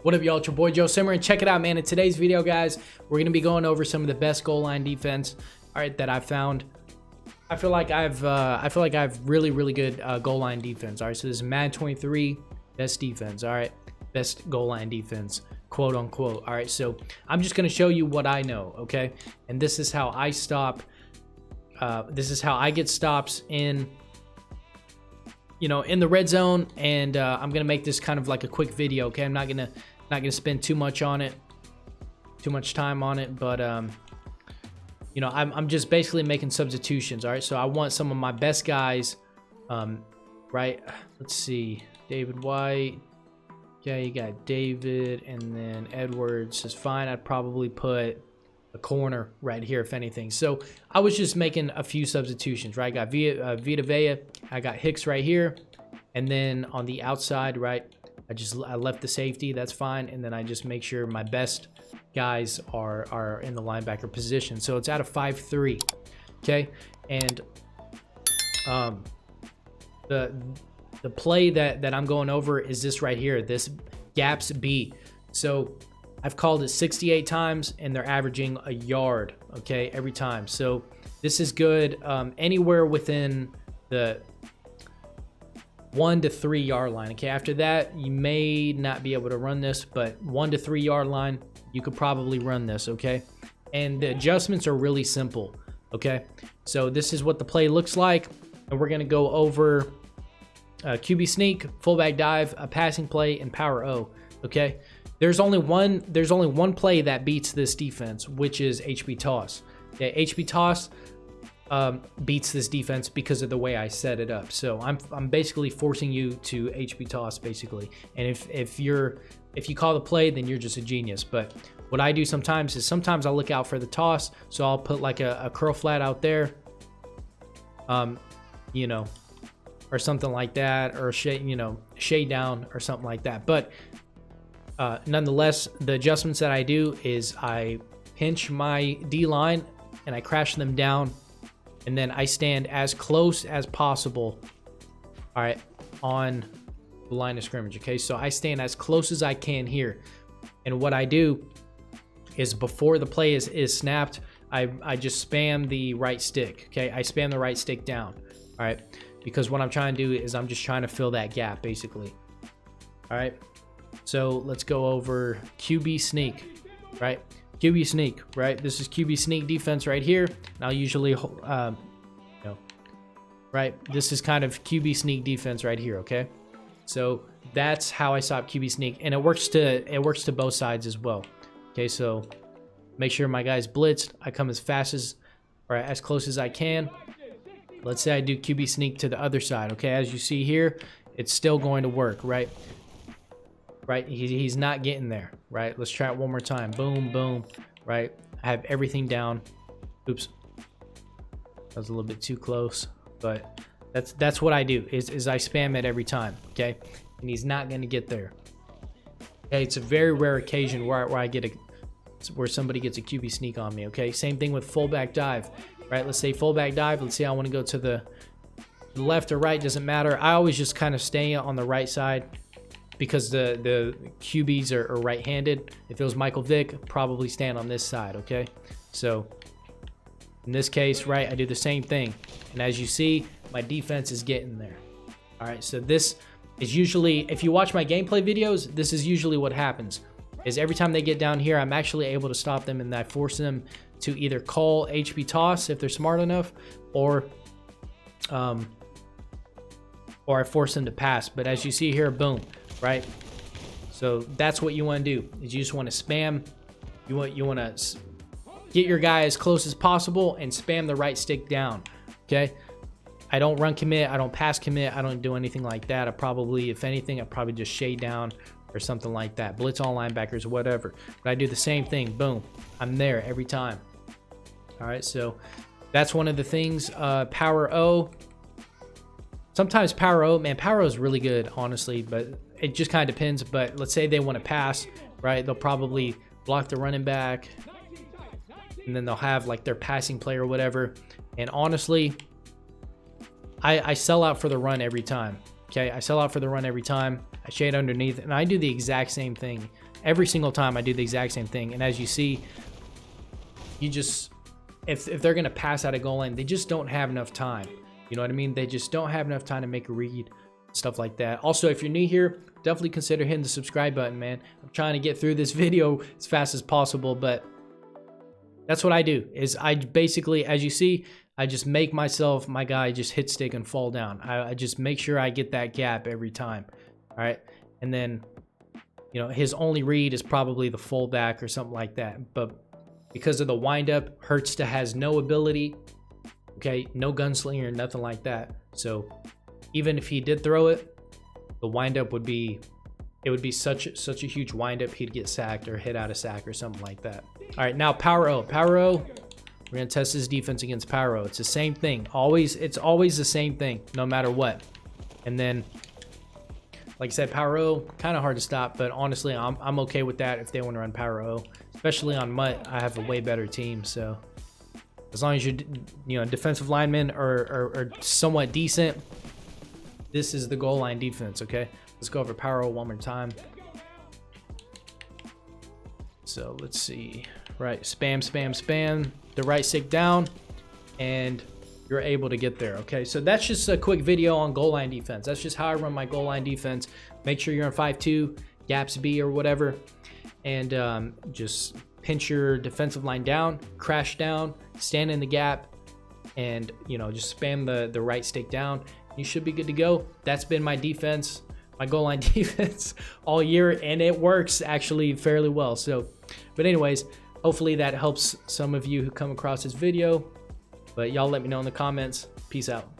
What up, y'all? It's your boy Joe Simmer, and check it out, man. In today's video, guys, we're gonna be going over some of the best goal line defense, all right, that I've found. I feel like I've really good goal line defense. All right, so this is Madden 23 best defense. All right, best goal line defense, quote unquote. All right, so I'm just gonna show you what I know, okay? And this is how I stop. This is how I get stops in, in the red zone, and I'm gonna make this kind of like a quick video. Okay, I'm not gonna spend too much time on it, but I'm just basically making substitutions. All right, so I want some of my best guys, right? Let's see, David White. Okay, you got David, and then Edwards is fine. I'd probably put a corner right here, if anything. So I was just making a few substitutions, right? I got Vita Vea, I got Hicks right here, and then on the outside, right, I left the safety, that's fine, and then I just make sure my best guys are in the linebacker position. So it's out of 5-3, okay? And the play that I'm going over is this right here, this gaps B. So I've called it 68 times, and they're averaging a yard, okay, every time. So this is good anywhere within the 1 to 3 yard line. Okay, after that, you may not be able to run this, but 1 to 3 yard line, you could probably run this, okay? And the adjustments are really simple, okay? So this is what the play looks like, and we're gonna go over QB sneak, fullback dive, a passing play, and power O, okay? There's only one play that beats this defense, which is HB toss. Yeah, HB toss beats this defense because of the way I set it up. So I'm basically forcing you to HB toss, basically. And if you call the play, then you're just a genius. But what I do sometimes is I'll look out for the toss. So I'll put like a curl flat out there, or something like that, or shade down or something like that. But nonetheless, the adjustments that I do is I pinch my D line and I crash them down, and then I stand as close as possible, all right, on the line of scrimmage. Okay, so I stand as close as I can here, and what I do is before the play is snapped, I just spam the right stick. Okay, I spam the right stick down, all right, because what I'm trying to do is I'm just trying to fill that gap, basically. All right, so let's go over QB sneak, right? QB sneak, right? This is QB sneak defense right here. And I'll usually, right? This is kind of QB sneak defense right here, okay? So that's how I stop QB sneak, and it works to both sides as well. Okay, so make sure my guy's blitzed. I come as fast or as close as I can. Let's say I do QB sneak to the other side, okay? As you see here, it's still going to work, right? Right, he's not getting there, right? Let's try it one more time. Boom, boom, right? I have everything down. Oops, that was a little bit too close, but that's what I do is I spam it every time, okay? And he's not going to get there. Okay, it's a very rare occasion where where somebody gets a QB sneak on me, okay? Same thing with fullback dive, right? Let's say fullback dive. Let's say I want to go to the left or right, doesn't matter. I always just kind of stay on the right side, because the QBs are right-handed. If it was Michael Vick, probably stand on this side, okay? So in this case, right, I do the same thing. And as you see, my defense is getting there. All right, so this is usually, if you watch my gameplay videos, this is usually what happens. Is every time they get down here, I'm actually able to stop them, and I force them to either call HB toss if they're smart enough, or I force them to pass. But as you see here, boom, right? So that's what you want to do, is you just want to spam. You want to get your guy as close as possible and spam the right stick down, okay? I don't run commit, I don't pass commit, I don't do anything like that. If anything, I probably just shade down or something like that. Blitz all linebackers, whatever. But I do the same thing, boom. I'm there every time. All right, so that's one of the things. Power O. Sometimes Power O, man, Power O is really good, honestly, but it just kind of depends. But let's say they want to pass, right? They'll probably block the running back, and then they'll have like their passing play or whatever. And honestly, I sell out for the run every time. Okay, I sell out for the run every time. I shade underneath, and I do the exact same thing Every single time I do the exact same thing. And as you see, you just, if they're going to pass out a goal line, they just don't have enough time. You know what I mean? They just don't have enough time to make a read, stuff like that. Also, if you're new here, definitely consider hitting the subscribe button, man. I'm trying to get through this video as fast as possible, but that's what I do. Is I basically, as you see, I just make myself, my guy, just hit stick and fall down. I just make sure I get that gap every time. All right. And then, you know, his only read is probably the fullback or something like that. But because of the windup, Hurts has no ability. Okay. No gunslinger, nothing like that. So even if he did throw it, the windup would be, it would be such a huge windup, he'd get sacked or hit out of sack or something like that. All right, now Power O. Power O, we're gonna test his defense against Power O. It's the same thing. It's always the same thing, no matter what. And then, like I said, Power O, kind of hard to stop, but honestly, I'm okay with that if they want to run Power O. Especially on Mutt, I have a way better team, so as long as you know, defensive linemen are somewhat decent, this is the goal line defense, okay? Let's go over Power O one more time. So let's see. Right, spam, spam, spam. The right stick down, and you're able to get there, okay? So that's just a quick video on goal line defense. That's just how I run my goal line defense. Make sure you're in 5-2, gaps B or whatever, and just pinch your defensive line down, crash down, stand in the gap, and, you know, just spam the right stick down. You should be good to go. That's been my defense, my goal line defense all year, and it works actually fairly well. So, but anyways, hopefully that helps some of you who come across this video. But y'all let me know in the comments. Peace out.